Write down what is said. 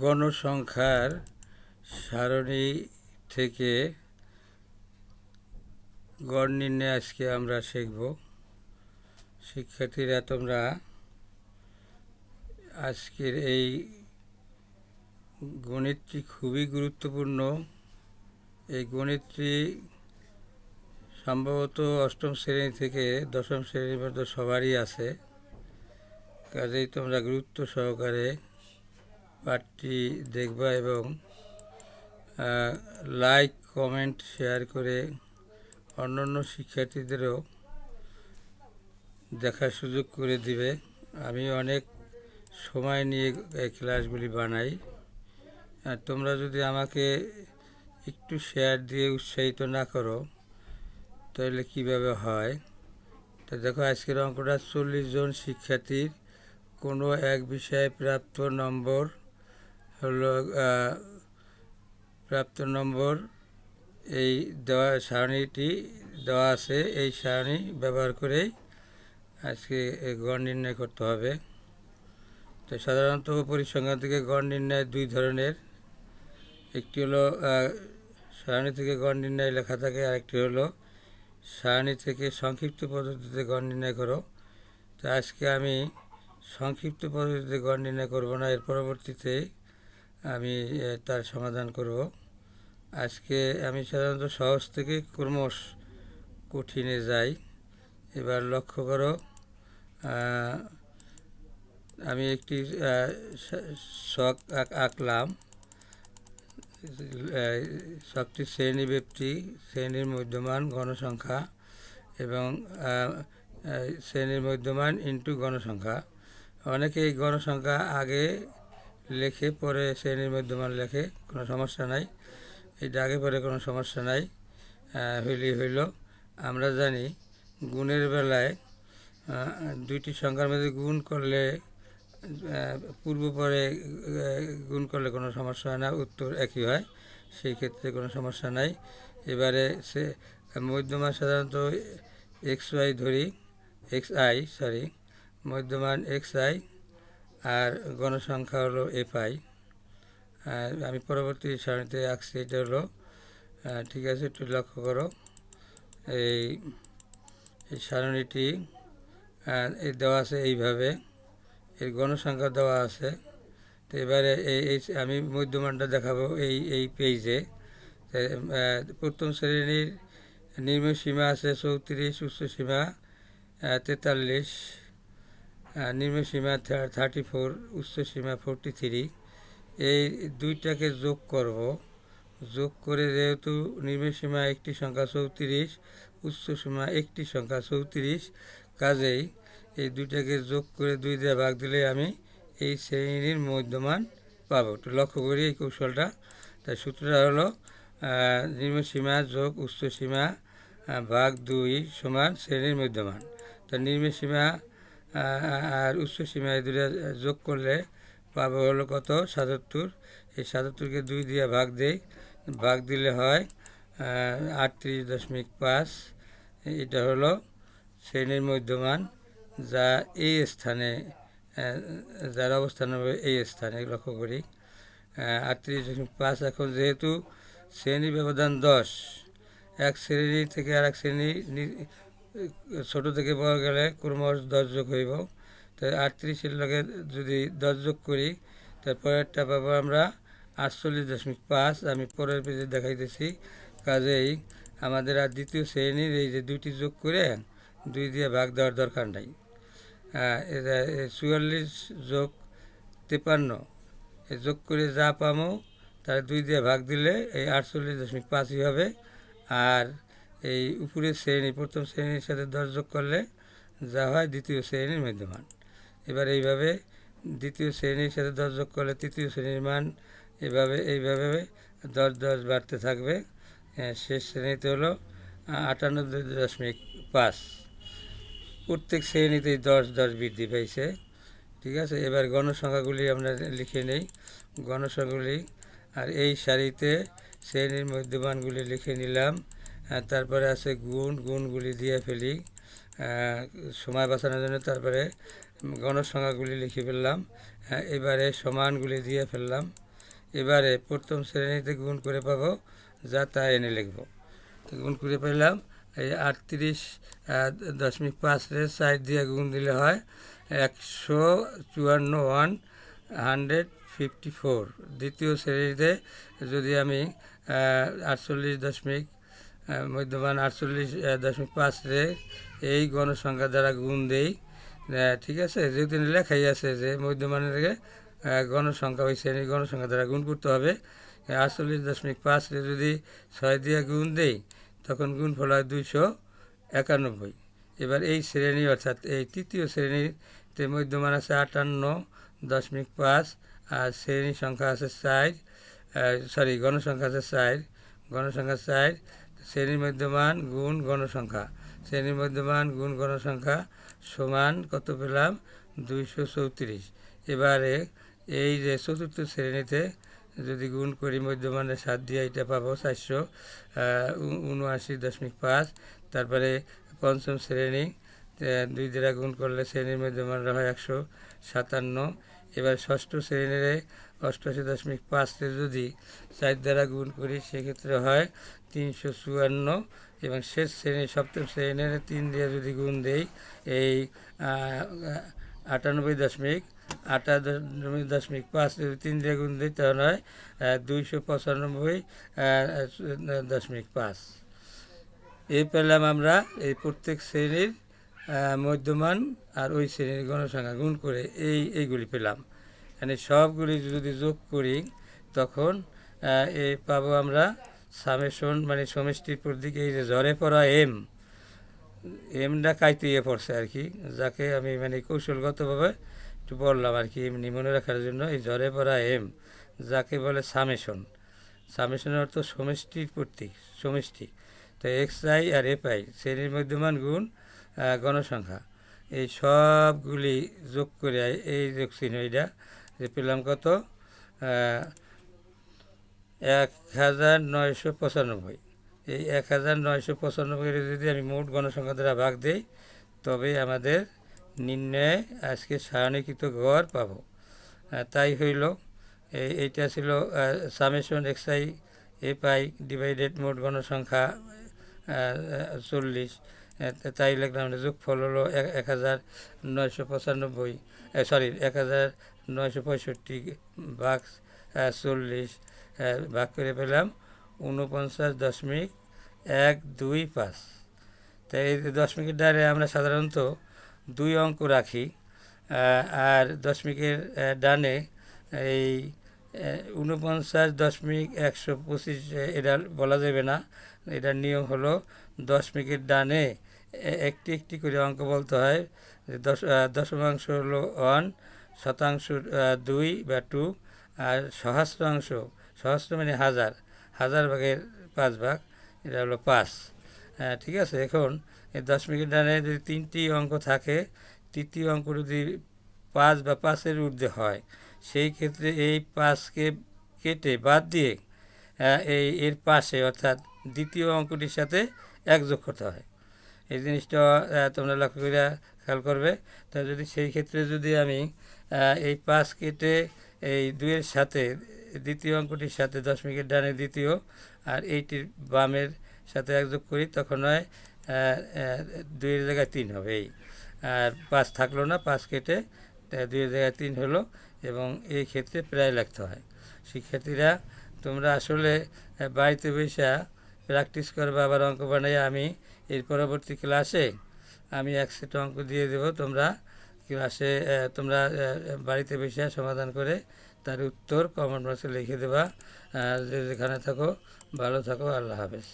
গণসংখ্যার সারণী থেকে গড় নির্ণয় আজকে আমরা শিখব। শিক্ষার্থীরা, তোমরা আজকের এই গণিতটি খুবই গুরুত্বপূর্ণ। এই গণিতটি সম্ভবত অষ্টম শ্রেণী থেকে দশম শ্রেণীর মধ্যে সবারই আছে, কাজেই তোমরা গুরুত্ব সহকারে পাঠটি দেখবা এবং লাইক, কমেন্ট, শেয়ার করে অন্যান্য শিক্ষার্থীদেরও দেখার সুযোগ করে দিবে। আমি অনেক সময় নিয়ে এই ক্লাসগুলি বানাই। তোমরা যদি আমাকে একটু শেয়ার দিয়ে উৎসাহিত না করো তাহলে কীভাবে হয়? তো দেখো, আজকের অঙ্কটা 40 জন শিক্ষার্থীর কোনো এক বিষয়ে প্রাপ্ত নম্বর হলো এই দেওয়া সারণীটি দেওয়া আছে। এই সারণী ব্যবহার করেই আজকে গড় নির্ণয় করতে হবে। তো সাধারণত পরিসংখ্যান থেকে গড় নির্ণয় দুই ধরনের। একটি হলো সারণী থেকে গড় নির্ণয় লেখা থাকে, আরেকটি হলো সারণী থেকে সংক্ষিপ্ত পদ্ধতিতে গড় নির্ণয় করো। তো আজকে আমি সংক্ষিপ্ত পদ্ধতিতে গড় নির্ণয় করব না, এর পরবর্তীতে আমি তার সমাধান করব। আজকে আমি সাধারণত সহজ থেকে ক্রমশ কঠিনে যাই। এবার লক্ষ্য করো, আমি একটি ছক আঁকলাম। ছকটি শ্রেণীব্যাপ্তি, শ্রেণীর মধ্যমান, গণসংখ্যা এবং শ্রেণীর মধ্যমান ইন্টু গণসংখ্যা। অনেকে এই গণসংখ্যা আগে লেখে, পরে শ্রেণীর মধ্যমান লেখে, কোনো সমস্যা নাই। এটা আগে পরে কোনো সমস্যা নাই, হইলেই হইল। আমরা জানি গুণের বেলায় দুইটি সংখ্যার মধ্যে গুণ করলে, পূর্ব পরে গুণ করলে কোনো সমস্যা হয় না, উত্তর একই হয়, সেই ক্ষেত্রে কোনো সমস্যা নাই। এবারে সে মধ্যমান সাধারণত মধ্যমান xi আর গণসংখ্যা হলো fi। আমি পরবর্তী সারণীতে আঁকছি, এটা হলো ঠিক আছে। একটু লক্ষ্য করো, এই সারণীটি দেওয়া আছে এইভাবে, এর গণসংখ্যা দেওয়া আছে। তো এবারে আমি মধ্যমানটা দেখাবো এই পেজে। প্রথম শ্রেণীর নিম্ন সীমা আছে 34, উচ্চ সীমা 43, নিম্ন সীমা 34, উচ্চ সীমা 43। এই দুইটাকে যোগ করব। যোগ করে, যেহেতু নিম্ন সীমা একটি সংখ্যা 34, উচ্চ সীমা একটি সংখ্যা 34, কাজেই এই দুইটাকে যোগ করে 2 দিয়ে ভাগ দিলে আমি এই শ্রেণীর মধ্যমান পাবো। একটু লক্ষ্য করি এই কৌশলটা। তাই সূত্রটা হলো নিম্ন সীমা যোগ উচ্চ সীমা ভাগ 2 সমান শ্রেণীর মধ্যমান। তা নিম্ন সীমা আর উচ্চ সীমা এই দুটো যোগ করলে পাবো হলো কত? 77। এই 77কে 2 দিয়ে ভাগ দিলে হয় 38.5। এটা হলো শ্রেণীর মধ্যমান, যা এই স্থানে, যার অবস্থান হবে এই স্থানে। লক্ষ্য করি 38.5। এখন যেহেতু শ্রেণী ব্যবধান 10, এক শ্রেণী থেকে আর এক শ্রেণী ছোটো থেকে বড় গেলে ক্রমশ 10 যোগ হইব। তাই 38-এর লগে যদি 10 যোগ করি, তারপরেরটা পাবো আমরা 48.5। আমি পরের পেজে দেখাইতেছি। কাজেই আমাদের আর দ্বিতীয় শ্রেণীর এই যে দুইটি যোগ করে 2 দিয়ে ভাগ দেওয়ার দরকার নাই। 44 যোগ 53 যোগ করে যা পাবো তার 2 দিয়ে ভাগ দিলে এই 48.5ই হবে। আর এই উপরের শ্রেণী, প্রথম শ্রেণীর সাথে 10 যোগ করলে যা হয় দ্বিতীয় শ্রেণীর মধ্যমান। এবার এইভাবে দ্বিতীয় শ্রেণীর সাথে 10 যোগ করলে তৃতীয় শ্রেণীর মান, এইভাবে 10 বাড়তে থাকবে। শেষ শ্রেণীতে হলো 98.5। প্রত্যেক শ্রেণীতেই 10 বৃদ্ধি পাইছে। ঠিক আছে, এবার গণসংখ্যাগুলি আমরা লিখে নেই। গণসংখ্যাগুলি আর এই সারিতে শ্রেণীর মধ্যমানগুলি লিখে নিলাম। তারপরে আছে গুণগুলি দিয়ে ফেলি সময় বাঁচানোর জন্য। তারপরে গণসংখ্যাগুলি লিখে ফেললাম। এবারে সমানগুলি দিয়ে ফেললাম। এবারে প্রথম শ্রেণীতে গুণ করে পাবো, যা তা এনে লিখব। তো গুণ করে পেলাম এই 38.5 সাইড দিয়ে গুণ দিলে হয় 154, 154। দ্বিতীয় শ্রেণীতে যদি আমি 48 দশমিক মধ্যমান 48.5 এই গণসংখ্যা দ্বারা গুণ দেই, ঠিক আছে, যেহেতু লেখাই আছে যে মধ্যমানের গণসংখ্যা ওই শ্রেণীর গণসংখ্যা দ্বারা গুণ করতে হবে। 48.5 যদি 6 দিয়ে গুণ দেই তখন গুণফল হয় 291। এবার এই শ্রেণী অর্থাৎ এই তৃতীয় শ্রেণীতে মধ্যমান আছে 58.5 আর শ্রেণী সংখ্যা আছে 4, গণসংখ্যা আছে 4, গণসংখ্যা 4, শ্রেণীর মধ্যমান গুণ গণসংখ্যা, শ্রেণীর মধ্যমান গুণ গণসংখ্যা সমান কত পেলাম, 234। এবারে এই যে চতুর্থ শ্রেণীতে যদি গুণ করি মধ্যমানের 7 দিয়ে এটা পাবো 479.5। তারপরে পঞ্চম শ্রেণী 2 দ্বারা গুণ করলে শ্রেণীর মধ্যমান হয় 157। এবার ষষ্ঠ শ্রেণীর 88.5 যদি 4 দ্বারা গুণ করি সেক্ষেত্রে হয় 354। এবং শেষ শ্রেণী সপ্তম শ্রেণীর 3 দিয়ে যদি গুণ দেই এই 98.5 যদি 3 দিয়ে গুণ দিই তাহলে হয় 295.5। এই পেলাম আমরা এই প্রত্যেক শ্রেণীর মধ্যমান আর ওই শ্রেণীর গণসংখ্যা গুণ করে এইগুলি পেলাম। মানে সবগুলি যদি যোগ করি তখন এই পাবো আমরা সামেশন, মানে সমষ্টির প্রতীক। এই যে ঝরে পড়া এমটা কাইতে পড়ছে আর কি, যাকে আমি মানে কৌশলগতভাবে একটু বললাম আর কি এমনি মনে রাখার জন্য। এই ঝরে পড়া যাকে বলে সামেশন, সামেশনের অর্থ সমষ্টির প্রতীক, সমষ্টি। তো XI আর FI শ্রেণীর মধ্যমান গুণ গণসংখ্যা, এই সবগুলি যোগ করে এই যোগ চিহ্ন এইটা যে পেলাম কত, 1995। এই 1995 যদি আমি মোট গণসংখ্যা দ্বারা ভাগ দিই তবে আমাদের নির্ণয়ে আজকে সারণীকৃত গড় পাবো। তাই হইল এইটা ছিল সামেশন XI FI ডিভাইডেড মোট গণসংখ্যা 40। তাই লিখলাম যোগফল হলো 1965 ভাগ 40 ভাগ করে পেলাম 49.125। তাই এই দশমিকের দ্বারে আমরা সাধারণত 2 অঙ্ক রাখি, আর দশমিকের ডানে এই 49.125 এটা বলা যাবে না। এটার নিয়ম হলো দশমিকের ডানে একটি একটি করে অঙ্ক বলতে হয়। দশমাংশ হলো 1, শতাংশ 2 বা 2, আর সহস্রাংশ, সহস্র মানে হাজার, হাজার ভাগের 5 ভাগ, এটা হলো 5। ঠিক আছে। এখন এই দশমিকের ডানে যদি 3টি অঙ্ক থাকে, তৃতীয় অঙ্ক যদি 5 বা 5-এর ঊর্ধ্বে হয় সেই ক্ষেত্রে এই 5কে কেটে বাদ দিয়ে এর পাশে অর্থাৎ দ্বিতীয় অঙ্কটির সাথে 1 যোগ করতে হয়। এই জিনিসটা তোমরা লক্ষ্য করে খেয়াল করবে। তা যদি সেই ক্ষেত্রে যদি আমি এই 5 কেটে এই 2-এর সাথে দ্বিতীয় অঙ্কটির সাথে দশমিকের ডানে দ্বিতীয় আর এইটির বামের সাথে 1 যোগ করি তখন হয় 2-এর জায়গায় 3 হবে। এই আর 5 থাকলো না, 5 কেটে 2-এর জায়গায় 3 হলো, এবং এই ক্ষেত্রে প্রায় লিখতে হয়। শিক্ষার্থীরা তোমরা আসলে বাড়িতে বসে প্র্যাকটিস করবে, আবার অঙ্ক বানাই। আমি এর পরবর্তী ক্লাসে আমি 1 সেট অঙ্ক দিয়ে দেব, তোমরা ক্লাসে তোমরা বাড়িতে বসে সমাধান করে তার উত্তর কমেন্ট বক্সে লিখে দেবা। যেখানে থাকো ভালো থাকো, আল্লাহ হাফেজ।